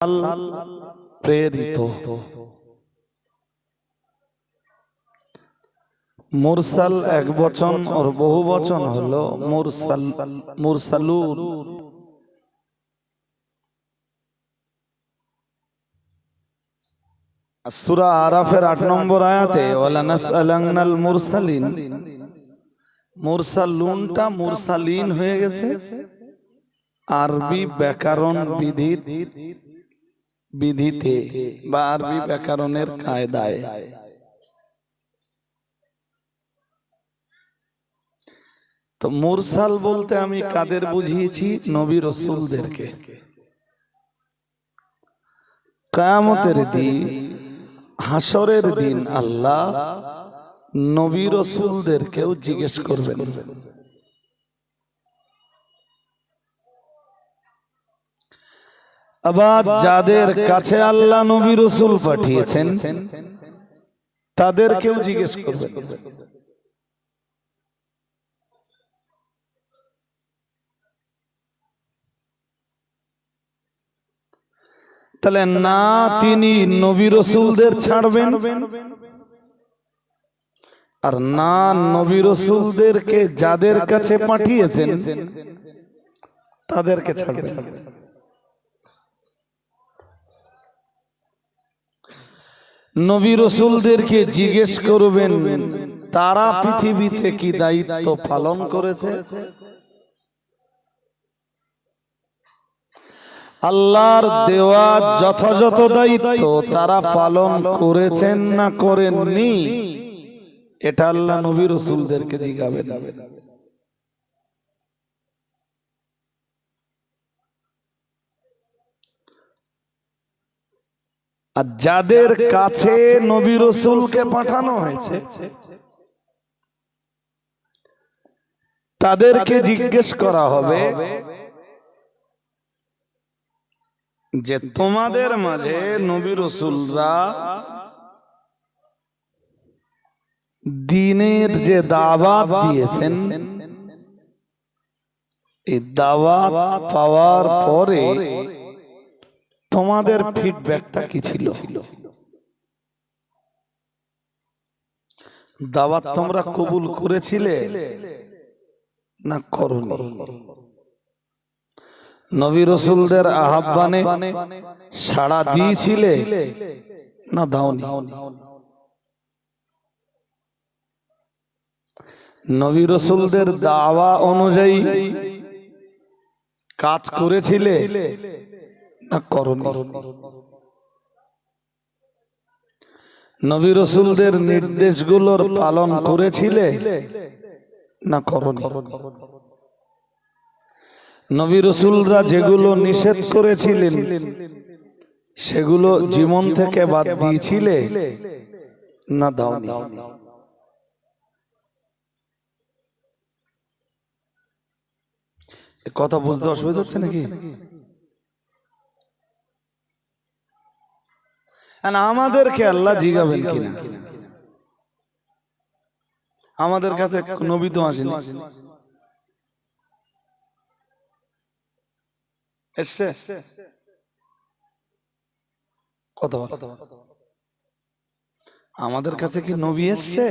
প্রেরিত। মুরসাল এক বচন और বহু বচন হলো মুরসাল, মুরসালুন। সূরা আরাফের 8 নম্বর আয়াতে ওয়ালা নাসআলান্নাল মুরসালিন, মুরসালুনটা মুরসালিন হয়ে গেছে আরবি ব্যাকরণ বিধিতে বা আরবি ব্যাকরণের কায়দায়। তো মুরসাল বলতে আমি কাদের বুঝিয়েছি? নবী রাসূলদেরকে। কিয়ামতের দিন, হাসরের দিন আল্লাহ নবী রাসূলদেরকেও জিজ্ঞেস করবেন, আবার যাদের কাছে আল্লাহ নবী রাসূল পাঠিয়েছেন তাদেরকেও জিজ্ঞেস করবেন। তাহলে না তিনি নবী রাসূলদের ছাড়বেন, আর না নবী রাসূলদেরকে যাদের কাছে পাঠিয়েছেন তাদেরকে ছাড়বেন। নবী রাসূলদেরকে জিজ্ঞেস করবেন তারা পৃথিবীতে কি দায়িত্ব পালন করেছে, আল্লাহর দেওয়া যথাযথ দায়িত্ব তারা পালন করেছেন না করেননি, এটা আল্লাহ নবী রাসূলদেরকে জিজ্ঞাবেন। আর যাদের কাছে নবী রাসূলকে পাঠানো হয়েছে তাদেরকে জিজ্ঞেস করা হবে যে তোমাদের মাঝে নবী রাসূলরা দ্বীনের যে দাওয়াত দিয়েছেন, এই দাওয়াত পাওয়ার পরে তোমাদের ফিডব্যাকটা কি ছিল? দাওয়াত তোমরা কবুল করেছিলে না করোনি? নবী রাসূলদের আহ্বানে সাড়া দিয়েছিলে না দাওনি? নবী রাসূলদের দাওয়া অনুযায়ী কাজ করেছিলে না করোনি? নবী রাসূলদের নির্দেশগুলোর পালন করেছিলে না করোনি? নবী রাসূলরা যেগুলো নিষেধ করেছিলেন সেগুলো জীবন থেকে বাদ দিয়েছিলে না দাওনি? কথা বুঝতে অসুবিধা হচ্ছে নাকি? আমাদেরকে আল্লাহ জিজ্ঞাবেন কিনা? আমাদের কাছে নবী তো আসেনি, এসছে কত? আমাদের কাছে কি নবী এসছে?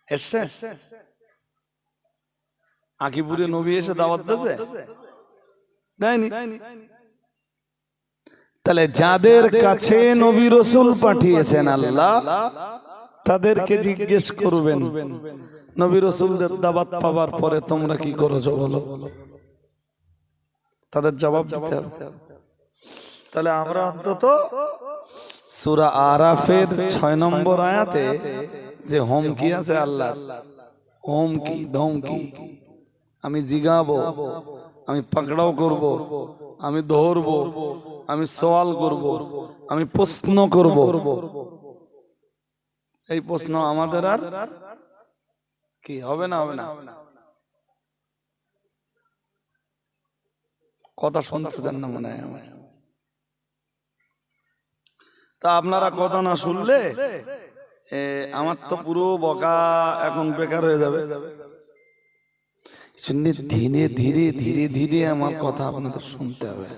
এসছে? আকিপুরে নবী এসে দাওয়াত দিয়েছে? দেয়নি। তাহলে যাদের কাছে নবী রাসূল পাঠিয়েছেন আল্লাহ তাদেরকে জিজ্ঞেস করবেন নবী রাসূলদের দাওয়াত পাওয়ার পরে তোমরা কি করেছো বলো, তাদের জবাব দিতে হবে। তাহলে আমরা অন্তত সূরা আরাফের 6 নম্বর আয়াতে যে হুমকি আছে আল্লাহ, হুমকি ধমকি, আমি জিগাবো, আমি পাকড়াও করব, আমি ধরবো, আমি সওয়াল করব, আমি প্রশ্ন করব, এই প্রশ্ন আমাদের আর কি হবে না? হবে না? কথা শুনতেছেন না মনে হয় আমার? তা আপনারা কথা না শুনলে আমার তো পুরো বকা এখন বেকার হয়ে যাবে। ধীরে ধীরে ধীরে ধীরে আমার কথা আপনাদের শুনতে হবে।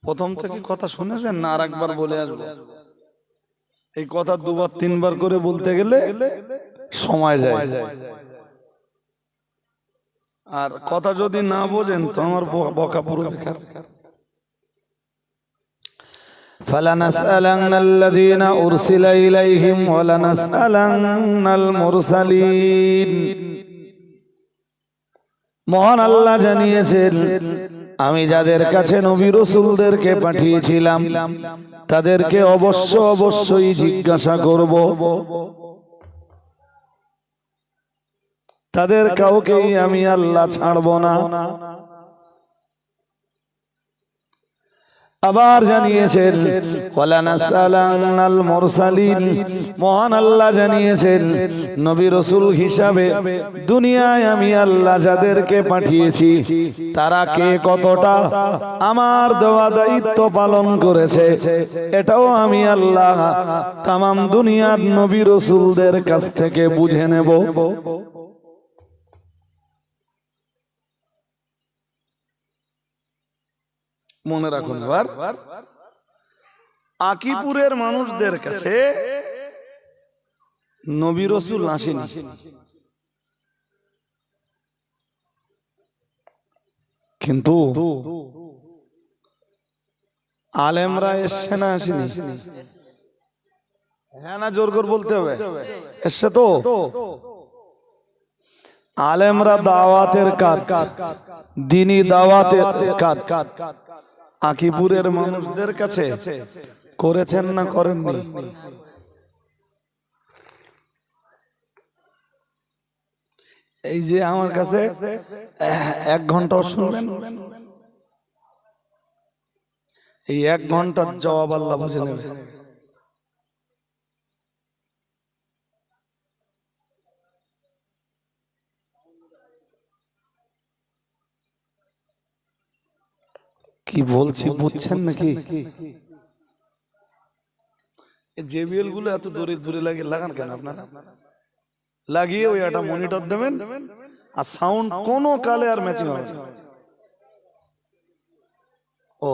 প্রথম থেকে কথা শুনেছেন না? আর একবার বলে আসবো। এই কথা দুবার তিনবার করে বলতে গেলে সময় যায়, আর কথা যদি না বোঝেন তো আমার বকা পুরো বেকার। فلنسألن الذين أرسل إليهم ولنسألن المرسلين। মহান আল্লাহ জানিয়েছেন, আমি যাদের কাছে নবী রাসূলদেরকে পাঠিয়েছিলাম তাদেরকে অবশ্যই জিজ্ঞাসা করব, তাদের কাউকেই আমি আল্লাহ ছাড়ব না। আবার জানিয়েছেন ওয়ালানাসালানাল মুরসালিন, মহান আল্লাহ জানিয়েছেন নবী রাসূল হিসাবে দুনিয়ায় আমি আল্লাহ যাদেরকে পাঠিয়েছি তারা কে কতটা আমার দেওয়া দায়িত্ব পালন করেছে এটাও আমি আল্লাহ তামাম দুনিয়ার নবী রাসূলদের কাছ থেকে বুঝে নেব। মনে রাখুন, এবার আকিপুরের মানুষদের কাছে নবী রাসূল আসেনি, কিন্তু আলেমরা এসছে না আসেনি? হ্যাঁ না জোর করে বলতে হবে, এসছে তো। আলেমরা দাওয়াতের কাজ, দ্বীনি দাওয়াতের কাজ আকিপুরের মানুষদের কাছে করেছেন না করেননি? এই যে আমার কাছে 1 ঘন্টা শুনবেন, এই 1 ঘন্টার জবাব আল্লাহ বুঝে নেবে। কি বলছি বুঝছেন নাকি? জেবিএল গুলো এত দূরে দূরে লাগান কেন আপনারা? লাগিয়ে ওই একটা মনিটর দেবেন, আর সাউন্ড কোনো কালে আর ম্যাচিং হবে না। ও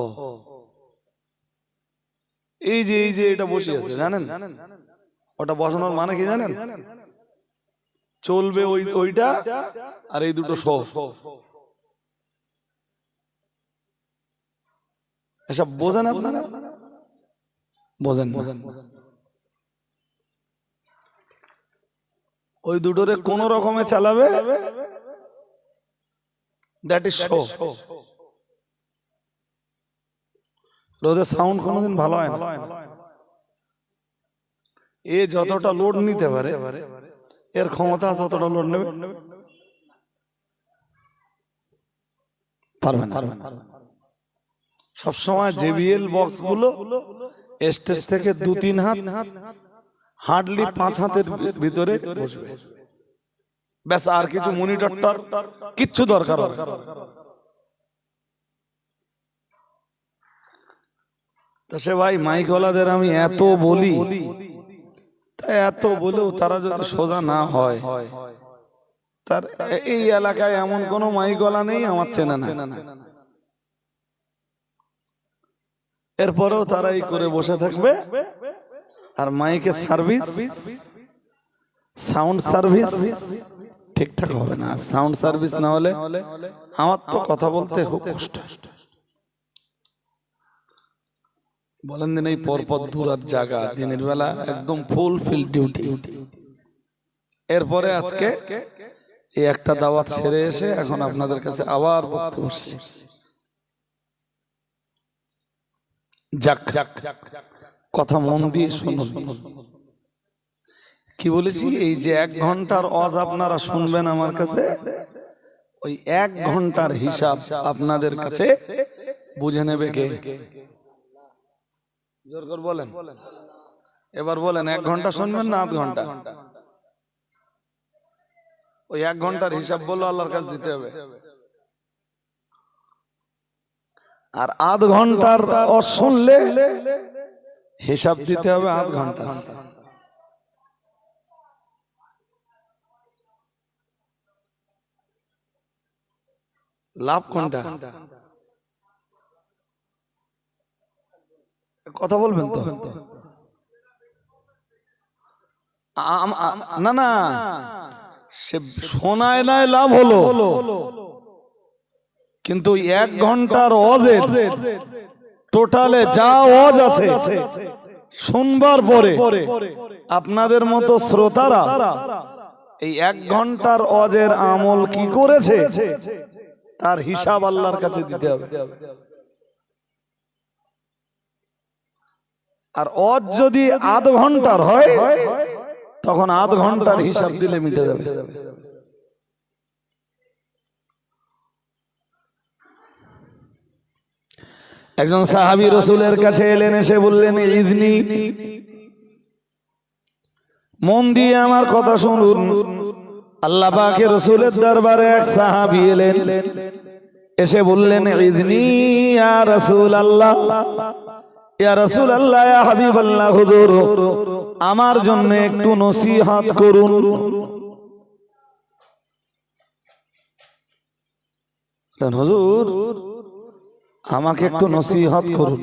এই যে এটা বসে আছে জানেন, ওটা বসানোর মানে কি জানেন? চলবে ওইটা আর এই দুটো শো, এসব বোঝেন আপনারা? বোঝেন? ওই দুটোরে কোন রকমে চালাবে, দ্যাট ইজ শো। রোদের সাউন্ড কোনোদিন ভালো হয় না। এ যতটা লোড নিতে পারে এর ক্ষমতা ততটা লোড নেবে পারবে না। সবসময় জেবিএল বক্স গুলো স্টেজ থেকে 2-3 হাত, হার্ডলি 5 হাতের ভিতরে বসবে, ব্যাস। আর কিছু মনিটরটার কিচ্ছু দরকার হবে না। তা সে ভাই মাইকওয়ালাদের আমি এত বলি, তাই এত বলেও তারা যদি সোজা না হয়, তার এই এলাকায় এমন কোন মাইকওয়ালা নেই আমার চেনা না। এরপরেও তারা এই করে বসে থাকবে, আর মাইকের সার্ভিস, সাউন্ড সার্ভিস ঠিকঠাক হবে না। সাউন্ড সার্ভিস না হলে আমার তো কথা বলতে খুব কষ্ট। বলেন দিন এই পরপর দূরার জায়গা, দিনের বেলা একদম ফুলফিল ডিউটি। এরপরে আজকে এই একটা দাওয়াত ছেড়ে এসে এখন আপনাদের কাছে আবার বলতে বসছি। যাক, কথা মন দিয়ে শুনুন। কি বলেছি? এই যে 1 ঘন্টার ওয়াজ আপনারা শুনবেন আমার কাছে, ওই 1 ঘন্টার হিসাব আপনাদের কাছে বুঝে নেবে কে? জোর করে বলেন, এবার বলেন 1 ঘন্টা শুনবেন না 8 ঘন্টা? ওই 1 ঘন্টার হিসাব বললো আল্লাহর কাছে দিতে হবে। আর 8 ঘন্টার শুনলে হিসাব দিতে হবে আধ ঘন্টা। লাভ কোনটা? কথা বলবেন তো? না না, সে শোনায় নাই লাভ হলো, কিন্তু 1 ঘন্টার অজের টোটালে যা অজ আছে শুনবার পরে আপনাদের মতো শ্রোতারা এই 1 ঘন্টার অজের আমল কি করেছে তার হিসাব আল্লাহর কাছে দিতে হবে। আর অজ যদি আধ ঘন্টার হয় তখন আধ ঘন্টার হিসাব দিলে মিটে যাবে। একজন সাহাবী রাসূলের কাছে এলেন, এসে বললেন, ইদনি, মন দিয়ে আমার কথা শুনুন। আল্লাহ পাকের রাসূলের দরবারে এক সাহাবী এলেন, এসে বললেন, ইদনি ইয়া রাসূলুল্লাহ, ইয়া রাসূলুল্লাহ, ইয়া হাবিবাল্লাহ, হুজুর আমার জন্য একটু নসিহত করুন। হুজুর আমাকে একটু নসিহত করুন।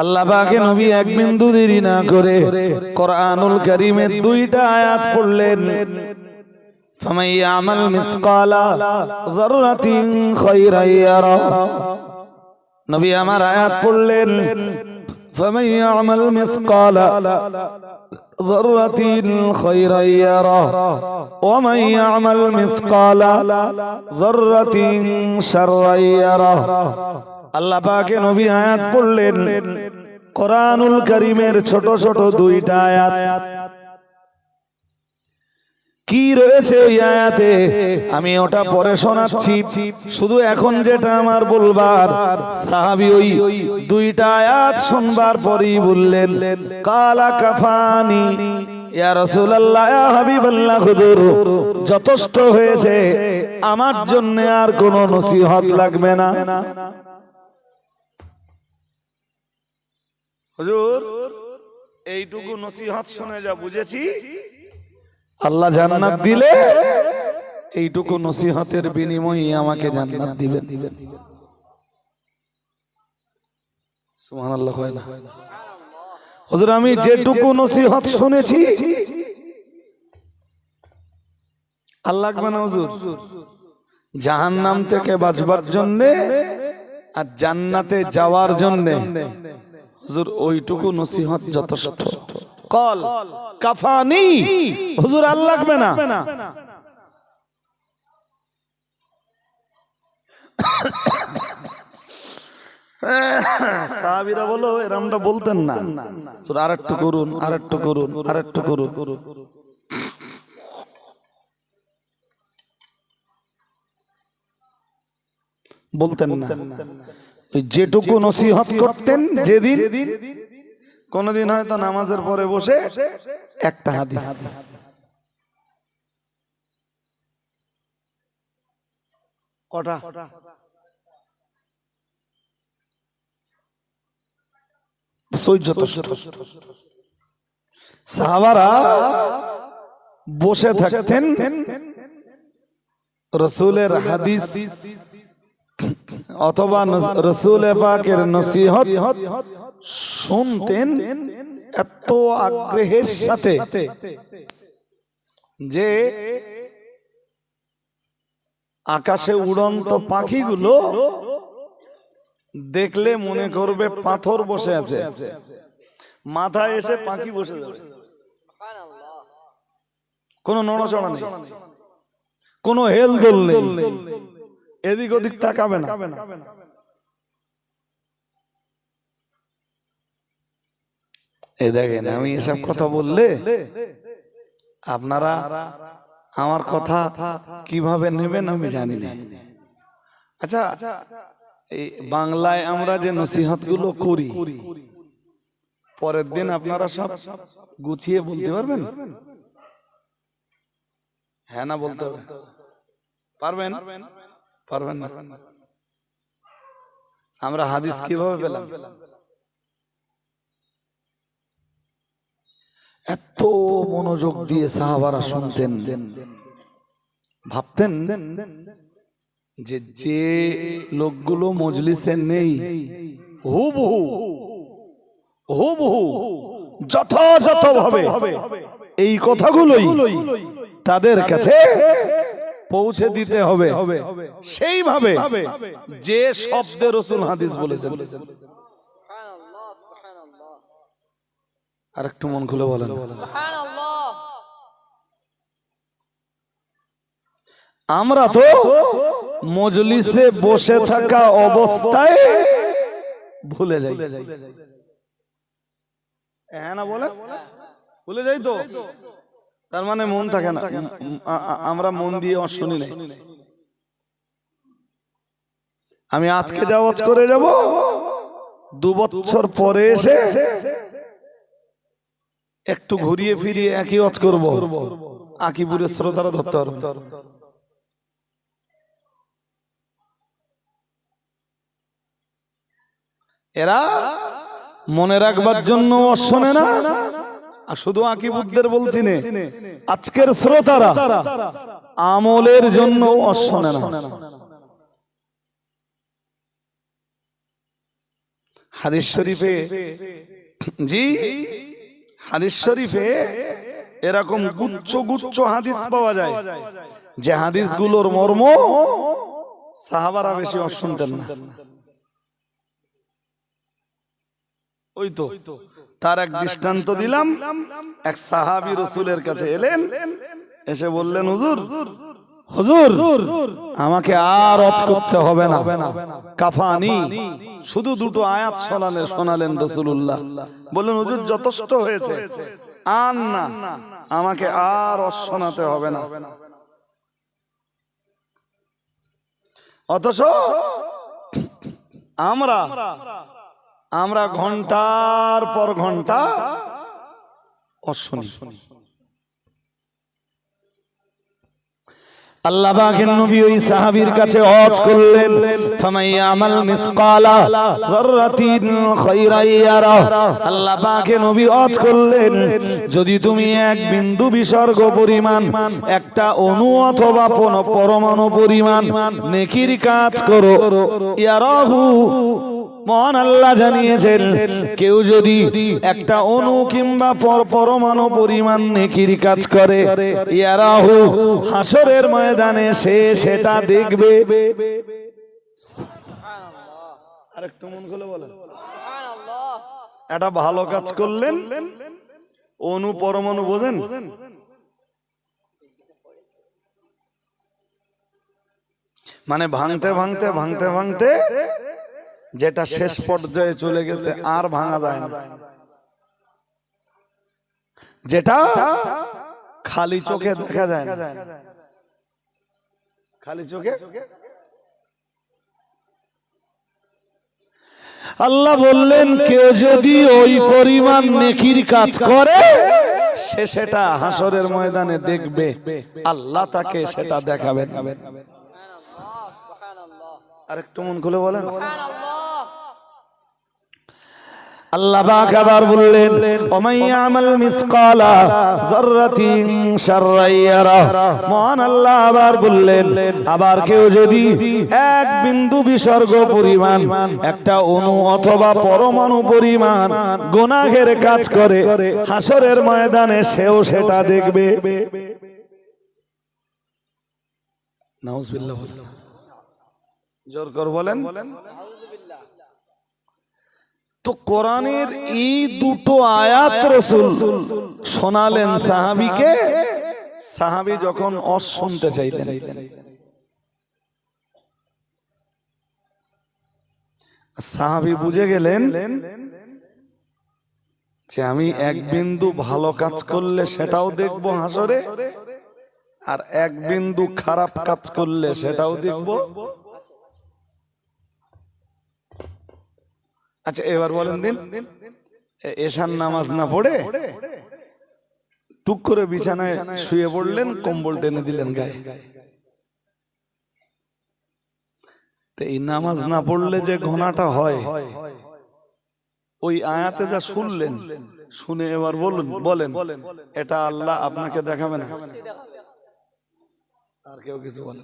আল্লাহ পাকের নবী এক বিন্দু দেরি না করে কোরআনুল কারীমের 2টা আয়াত পড়লেন। ফামান ইয়ামাল মিসকালা যাররাতিন খায়রান ইয়ারা। নবী আমার আয়াত পড়লেন, ফামান ইয়ামাল মিসকালা যাররাতিন খায়রান ইয়ারা ওয়া মান ইয়ামাল মিসকালা যাররাতিন শাররান ইয়ারা। আল্লাহ পাকে নবী আয়াত পড়লেন, কোরআনুল কারীমের ছোট ছোট 2টা আয়াত। কি রয়েছে ওই আয়াতে আমি ওটা পরে শোনাচ্ছি। শুধু এখন যেটা আমার বলবার, সাহাবী ওই 2টা আয়াত শুনবার পরেই বললেন, কালা কাফানি ইয়া রাসূলুল্লাহ, ইয়া হাবিবাল্লাহ, হুজুর যথেষ্ট হয়েছে, আমার জন্য আর কোনো নসিহত লাগবে না। হুজুর এইটুকু নসিহত শুনে যা বুঝেছি, আল্লাহ জান্নাত দিলে এইটুকু নসিহতের বিনিময়ে আমাকে জান্নাত দিবেন। সুবহানাল্লাহ। হয় না হুজুর, আমি যেটুকু নসিহত শুনেছি আল্লাহ লাগবে না হুজুর, জাহান্নাম থেকে বাঁচবার জন্য আর জান্নাতে যাওয়ার জন্য হুজুর ওইটুকু নসিহত যথেষ্ট। কল কাফানি, হুজুর আর লাগবে না। সাহাবীরা বলো এরকমটা বলতেন না, আরেকটু করুন, আরেকটু করুন, আরেকটু করুন। বলতেন না। যেটুকু নসিহত করতেন যেদিন, কোনদিন হয়তো নামাজের পরে বসে একটা হাদিস, কটা সাহাবারা বসে থাকতেন, রাসূলের হাদিস অথবা রাসূল পাকের নসিহত শুনতেন এত আগ্রহের সাথে যে আকাশে উড়ন্ত পাখিগুলো দেখলে মনে করবে পাথর বসে আছে, মাথায় এসে পাখি বসে যাবে, কোনো নড়াচড়া নেই, কোনো হেলদোল নেই, এদিক ওদিক তাকাবে না। এই দেখেন, আমি এসব কথা বললে আপনারা আমার কথা কিভাবে নেবেন আমি জানি না। আচ্ছা, এই বাংলায় আমরা যে নসিহত গুলো করি, পরের দিন আপনারা সব গুছিয়ে বলতে পারবেন? হ্যাঁ না বলতে হবে? পারবেন? পারবেন না? আমরা হাদিস কিভাবে পেলাম? এত মনোযোগ দিয়ে সাহাবারা শুনতেন, ভাবতেন যে যে লোকগুলো মজলিসে নেই হুবহু যথাযথভাবে এই কথাগুলোই তাদের কাছে পৌঁছে দিতে হবে, সেইভাবে যে শব্দে রাসূল হাদিস বলেছেন। আর একটু মন খুলে বলেন সুবহানাল্লাহ। আমরা তো মজলিসে বসে থাকা অবস্থায় ভুলে যাই, হ্যাঁ না বলে ভুলে যাই তো, তার মানে মন থাকে না, আমরা মন দিয়ে শুনি নাই। আমি আজকে যা ওয়াজ করে যাব 2 বছর পরে এসে একটু ঘুরিয়ে ফিরিয়ে একই ওয়াজ করব, আকিপুরের শ্রোতারা ধরতে পারবে। এরা মনে রাখবার জন্য শোনে না, আর শুধু আকিবুদ্দের বলছি না, আজকের শ্রোতারা আমলের জন্য শোনে না। হাদিস শরীফে, জি হাদিস শরীফে এরকম গুচ্ছ গুচ্ছ হাদিস পাওয়া যায় যে হাদিসগুলোর মর্ম সাহাবারা বেশি শুনতেন না। ওই তো তার এক দৃষ্টান্ত দিলাম। এক সাহাবী রাসূলের কাছে এলেন, এসে বললেন, হুজুর হুজুর আমাকে আর ওয়াজ করতে হবে না, কাফানি। শুধু 2টো আয়াত শোনালেন রাসূলুল্লাহ। বললেন, হুজুর যথেষ্ট হয়েছে, আর না, আমাকে আর ওয়াজ শোনাতে হবে না। অথচ আমরা ঘন্টার পর ঘন্টা শুনি। আল্লাহ পাকের নবী ওই সাহাবীর কাছে ওয়াজ করলেন, ফামাইয়ামাল মিসকালা যাররাতিন খায়রান ইয়ারা। আল্লাহ পাকের নবী ওয়াজ করলেন, যদি তুমি এক বিন্দু বিসর্গ পরিমাণ, একটা অণু অথবা পরমাণু পরিমাণ নেকির কাজ করো, ইয়ারাহু, মহান আল্লাহ জানিয়েছেন, কেউ যদি একটা অণু কিংবা পরমাণু পরিমাণ নেকির কাজ করে, ইয়ারাহু, হাসরের ময়দানে সে সেটা দেখবে। সুবহানাল্লাহ। আরেকটু মন খুলে বলেন সুবহানাল্লাহ। এটা ভালো কাজ করলেন, অণু পরমাণু বোঝেন, মানে ভাঙতে ভাঙতে ভাঙতে ভাঙতে যেটা শেষ পর্যায়ে চলে গেছে আর ভাঙা যায় না, যেটা খালি চোখে দেখা যায় না। খালি চোখে আল্লাহ বললেন, কেউ যদি ওই পরিমাণ নেকির কাজ করে, সে সেটা হাসরের ময়দানে দেখবে, আল্লাহ তাকে সেটা দেখাবেন। আরেকটু মন খুলে বলেন আল্লাহ পাক আবার বললেন, ওমাইয়ামাল মিসকালা যাররাতিন শাররান ইয়ারা। মহান আল্লাহ আবার বললেন, আবার কেউ যদি এক বিন্দু বিসর্গ পরিমাণ, একটা অণু অথবা পরমাণু পরিমাণ গুনাহের কাজ করে, হাসরের ময়দানে সেও সেটা দেখবে। নাউজুবিল্লাহ, জোর করে বলেন। তো কোরআনের এই 2টো আয়াত রাসূল শোনালেন সাহাবীকে। সাহাবী যখন ওয়াজ শুনতে চাইলেন, সাহাবী বুঝে গেলেন যে আমি এক বিন্দু ভালো কাজ করলে সেটাও দেখব হাসরে, আর এক বিন্দু খারাপ কাজ করলে সেটাও দেখব। আচ্ছা এবার বলেন দিন, এশার নামাজ না পড়ে টুক করে বিছানায় শুয়ে পড়লেন, কম্বল টেনে দিলেন গায়ে, তো এই নামাজ না পড়লে যে গুনাহটা হয়, ওই আয়াতে যা শুনলেন, শুনে এবার বলেন এটা আল্লাহ আপনাকে দেখাবে না? আর কেউ কিছু বলে?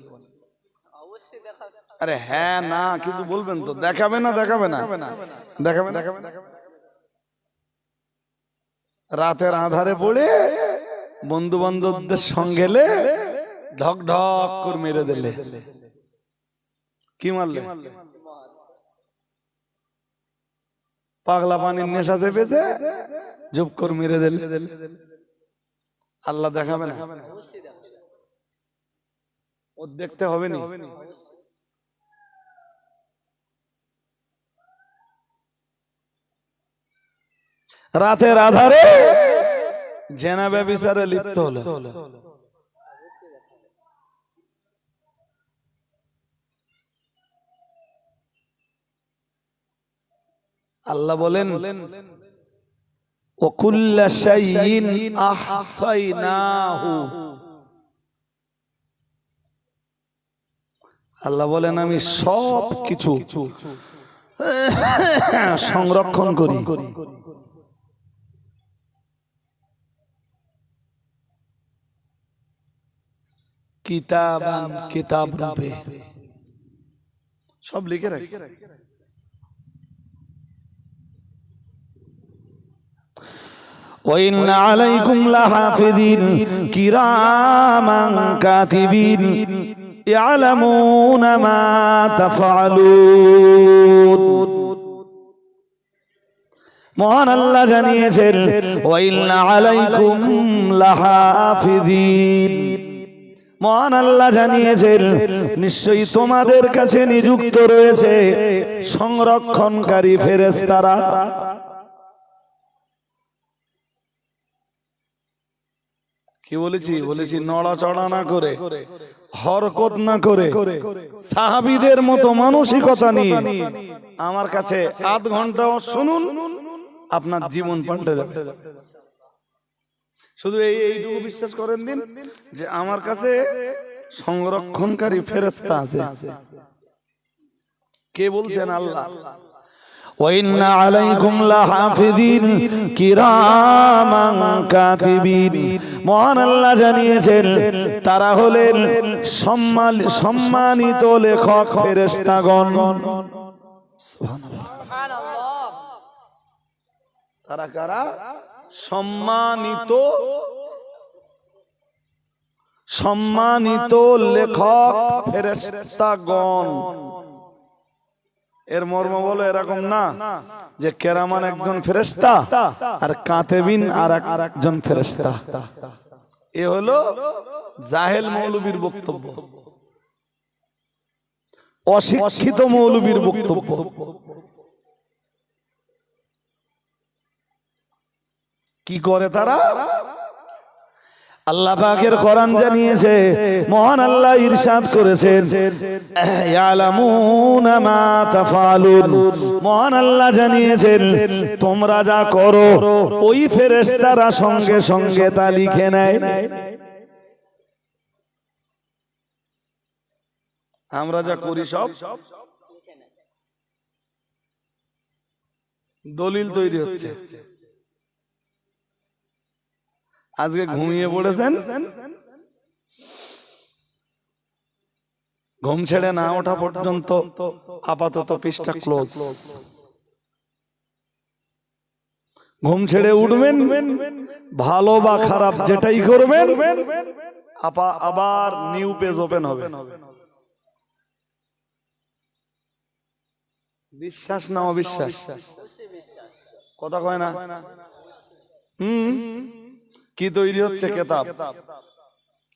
আরে হ্যাঁ না কিছু বলবেন তো। দেখাবে না? দেখাবে না? দেখাবে না? রাতের আধারে পড়ে বন্ধু বান্ধবদের সঙ্গে ঢক ঢক করে মেরে দিলে, কি মারলে? পাগলা পানির নেশা চেপেছে, জব করে মেরে দিলে, আল্লাহ দেখাবে না? ও দেখতে হবে না? রাতের আধারে জেনা ব্যভিচারে লিপ্ত হলো, আল্লাহ বলেন ওয়াকুল্লা শাইইন আহসাইনাহু, আল্লাহ বলেন আমি সব কিছু সংরক্ষণ করি। কিতাবান, কিতাব রূপে সব লিখে রাখি। وَإِنَّ عَلَيْكُمْ لَحَافِظِينَ كِرَامًا كَاتِبِينَ يَعْلَمُونَ مَا تَفْعَلُونَ। মহান আল্লাহ জানিয়েছেন وَإِنَّ عَلَيْكُمْ لَحَافِظِينَ, মহান আল্লাহ জানিয়েছেন নিশ্চয়ই তোমাদের কাছে নিযুক্ত রয়েছে সংরক্ষণকারী ফেরেশতারা। কি বলেছি? বলেছি নড়াচড়া না করে, হরকত না করে, সাহাবীদের মতো মানসিকতা নিয়ে আমার কাছে আধ ঘন্টা শুনুন, আপনার জীবন পাল্টে যাবে। শুধু এইটুকু বিশ্বাস করেন দিন যে আমার কাছে সংরক্ষণকারী ফেরেশতা আছে। কে বলছেন? আল্লাহ। وَإِنَّ عَلَيْكُمْ لَحَافِظِينَ كِرَامًا كَاتِبِينَ, মহান আল্লাহ জানিয়েছেন তারা হলেন সম্মানিত লেখক ফেরেশতাগণ। সুবহানাল্লাহ। তারা কারা? সম্মানিত লেখক ফেরেশতাগণ। এর মর্ম বলো এরকম না যে কেরামান একজন ফেরেশতা আর কাতেবিন আর একজন ফেরেশতা। এ হলো জাহেল মৌলবীর বক্তব্য, অশিক্ষিত মৌলবীর বক্তব্য। কি করে তারা? আল্লাহ পাকের কোরআন জানিয়েছে, মহান আল্লাহ ইরশাদ করেছেন ইয়ালামুনা মা তাফআলুন, মহান আল্লাহ জানিয়েছেন তোমরা যা করো ওই ফেরেশতারা সঙ্গে সঙ্গে তা লিখে নেয়। আমরা যা করি সব দলিল তৈরি হচ্ছে। আজকে ঘুমিয়ে পড়েছেন, ঘুম ছেড়ে না ওঠা পর্যন্ত আপাতত পৃষ্ঠা ক্লোজ। ঘুম ছেড়ে উঠবেন, ভালো বা খারাপ যেটাই করবেন আবার নিউ পেজ ওপেন হবে। বিশ্বাস না অবিশ্বাস? কথা কয় না? কি তৈরি হচ্ছে? কিতাব।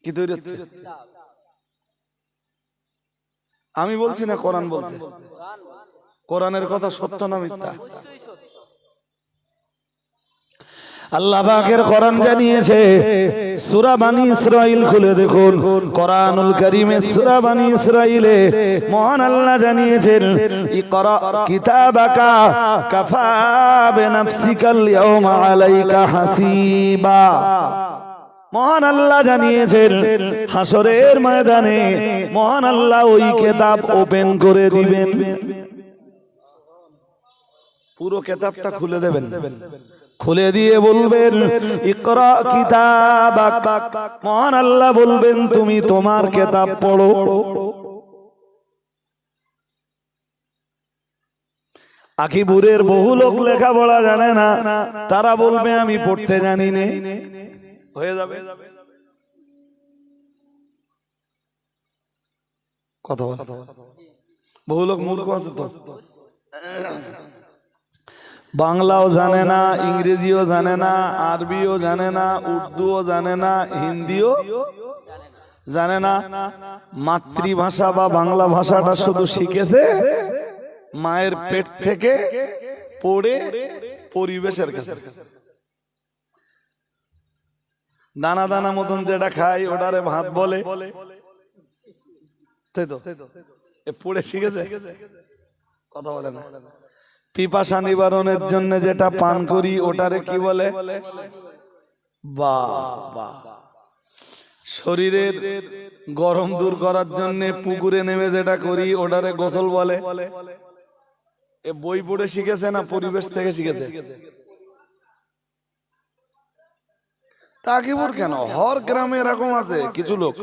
কি তৈরি হচ্ছে? আমি বলছি না, কোরআন বলছে। কোরআনের কথা সত্য না মিথ্যা? আল্লাহ পাকের কোরআন জানিয়েছে, সূরা বানী ইসরাঈল খুলে দেখুন, কোরআনুল কারীমে সূরা বানী ইসরাঈলে মহান আল্লাহ জানিয়েছেন ইকরা কিতাবাকা কাফা বিনাফসিকাল ইয়াওমা আলাইকা হাসিবা। মহান আল্লাহ জানিয়েছেন হাসরের ময়দানে মহান আল্লাহ ওই কিতাব ওপেন করে দিবেন, পুরো কিতাবটা খুলে দেবেন, খুলে দিয়ে বলবেন ইকরা কিতাবাক, মহান আল্লাহ বলবেন তুমি তোমার কিতাব পড়ো। আখিপুরের বহু লোক লেখাপড়া জানে না, তারা বলবে আমি পড়তে জানি না, হয়ে যাবে কথা বল। বহু লোক মূর্খ আছে তো, বাংলাও জানে না, ইংরেজিও জানে না, আরবিও জানে না, উর্দুও জানে না, হিন্দিও জানে না, মাতৃভাষা বা বাংলা ভাষাটা শুধু শিখেছে মায়ের পেট থেকে পড়ে পরিবেশের কাছে। দানা দানা মতন যেটা খায় ওটারে ভাত বলে, তাই তো পড়ে শিখেছে, কথা বলে না। পিপাসা নিবারণের জন্য যেটা পান করি ওটারে কি বলে? বাহ। শরীরের গরম দূর করার জন্য পুকুরে নেমে যেটা করি ওটারে গোসল বলে। এ বই পড়ে শিখেছে না পরিবেশ থেকে শিখেছে? তাকিবুর কেন, হর গ্রামে এরকম আছে কিছু লোক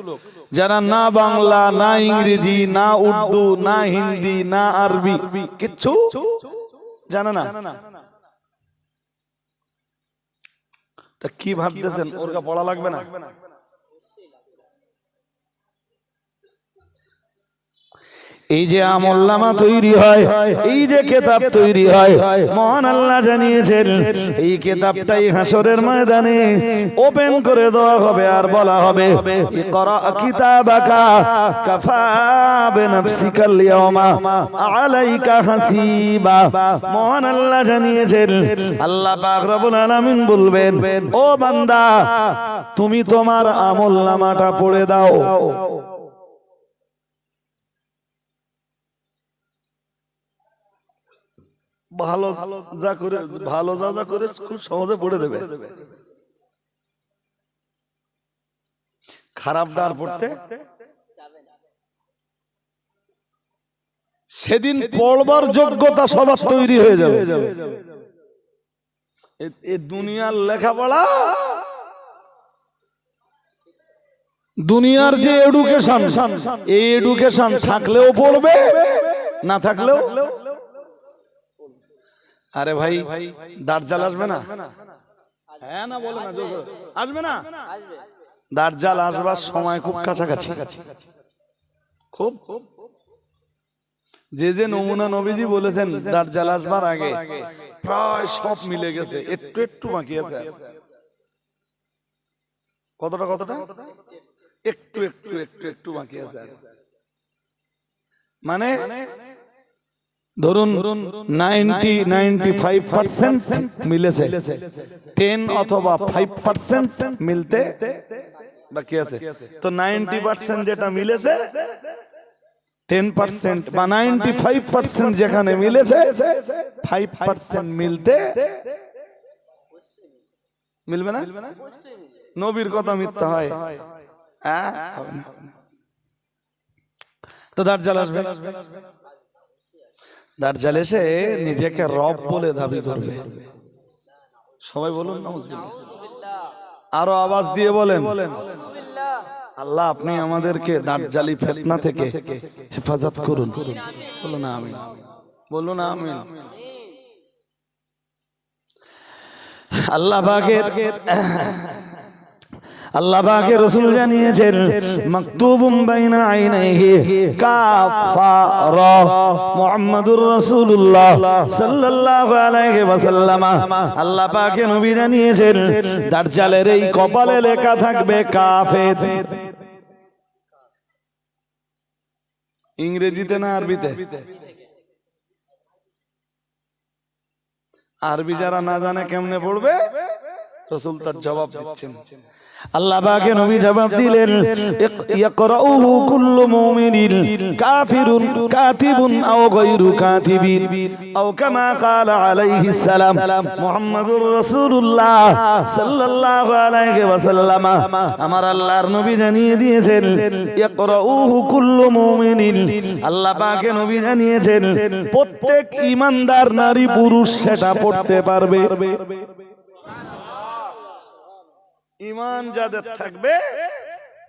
যারা না বাংলা, না ইংরেজি, না উর্দু, না হিন্দি, না আরবি কিচ্ছু জানে না। তা কি ভাবতেছেন ওর পড়া লাগবে না? এই যে আমলনামা তৈরি হয়, এই যে কিতাব তৈরি হয়, মহান আল্লাহ জানিয়েছেন এই কিতাবটাই হাসরের ময়দানে ওপেন করে দেওয়া হবে আর বলা হবে ইকরা কিতাবাকা কাফা বিনাফসিকাল ইয়াওমা আলাইকা হাসিবা। মহান আল্লাহ জানিয়েছেন, আল্লাহ পাক রব্বুল আলামিন বলবেন ও বান্দা তুমি তোমার আমলনামাটা পড়ে দাও। ভালো যা করে খুব সহজে পড়ে দেবে, খারাপ ডার পড়তে সেদিন পড়বার যোগ্যতা সবার তৈরি হয়ে যাবে। এই দুনিয়ার লেখাপড়া, দুনিয়ার যে এডুকেশন, এই এডুকেশন থাকলেও পড়বে, না থাকলেও। আরে ভাই দার্জাল আসবে না? হ্যাঁ না বলে না, আসবে না? দার্জাল আসবার সময় খুব কাছাকাছি, খুব। যে যে নমুনা নবীজি বলেছেন দার্জাল আসবার আগে প্রায় সব মিলে গেছে, একটু একটু বাকি আছে। কতটা একটু একটু একটু একটু বাকি আছে। মানে ধরুন 95% মিলেছে, 10 অথবা 5% মিলতে বাকি আছে। তো 90% যেটা মিলেছে, 10% বা 95% যেখানে মিলেছে, 5% মিলতে মিলবে না? নবীর কথা মিথ্যা হয়? তো দার্জাল আসবে, দার্জাল এসে নিজেকে রব বলে দাবি করবে। সবাই বলুন নাউজুবিল্লাহ, আরো আওয়াজ দিয়ে বলেন আল্লাহ আপনি আমাদেরকে দার্জালি ফিতনা থেকে হেফাজত করুন। বলুন আমিন, বলুন আমিন। আল্লাহ পাকের রাসূল জানিয়েছেন মাকতুবুম বাইনা আইনাইহি কাফারা মুহাম্মাদুর রাসূলুল্লাহ সাল্লাল্লাহু আলাইহি ওয়াসাল্লাম। আল্লাহ পাকের নবী জানিয়েছেন দাজ্জালের এই কপালে লেখা থাকবে কাফের। ইংরেজিতে না আরবিতে? আরবি যারা না জানে কেমনে পড়বে? রাসূল তার জবাব দিচ্ছেন। আল্লাহ পাকে নবী জবাব দিলেন, ইয়াকরাউহু কুল্লু মুমিনিন কাফিরুন কাতিবুন আও গায়রু কাতিবিন আও কামা ক্বালা আলাইহিস সালাম। মুহাম্মাদুর রাসূলুল্লাহ সাল্লাল্লাহু আলাইহি ওয়াসাল্লাম আমার আল্লাহর নবী জানিয়ে দিয়েছেন, ইয়াকরাউহু কুল্লু মুমিনিন, আল্লাহ পাকে নবী জানিয়েছেন প্রত্যেক ঈমানদার নারী পুরুষ সেটা পড়তে পারবে। ঈমান যাদের থাকবে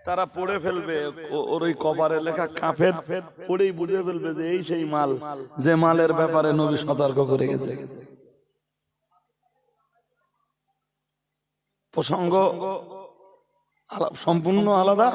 তারা পড়ে ফেলবে, ওর ওই কপারে লেখা কাফের পড়েই বুঝে ফেলবে যে এই সেই মাল, যে মালের ব্যাপারে নবী সতর্ক করে গেছে। প্রসঙ্গ সম্পূর্ণ আলাদা।